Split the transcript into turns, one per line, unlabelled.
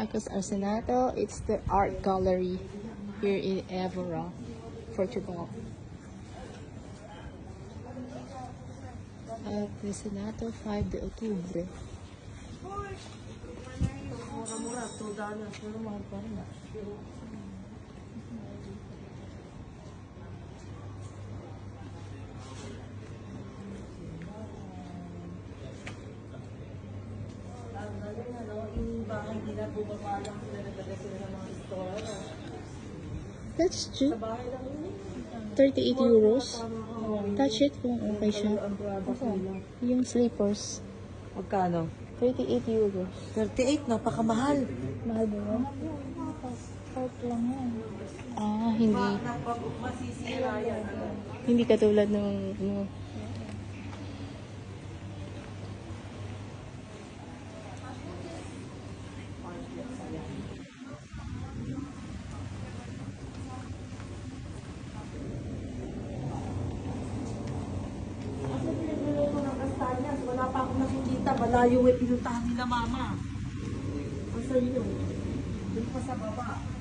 Marcos Arsanato. It's the art gallery here in Évora, Portugal. Arsanato, 5 de Octubre.
Mura-mura, $2, pero mahal pa rin. Yung bahay nila, bumaba lang sila, nagdala sila ng mga store.
That's cheap.
Sa bahay lang yun.
38 euros. Touch it kung okay siya.
Ang products nila.
Yung slippers.
Magkano?
38 euros.
38, napakamahal.
Mahal ba yun? Part lang yan. Ah, hindi.
Masisira yan.
Hindi katulad ng ano.
Wala pa akong nakikita. Malayo pinuntahan nila mama. Asa yun? Doon pa sa baba.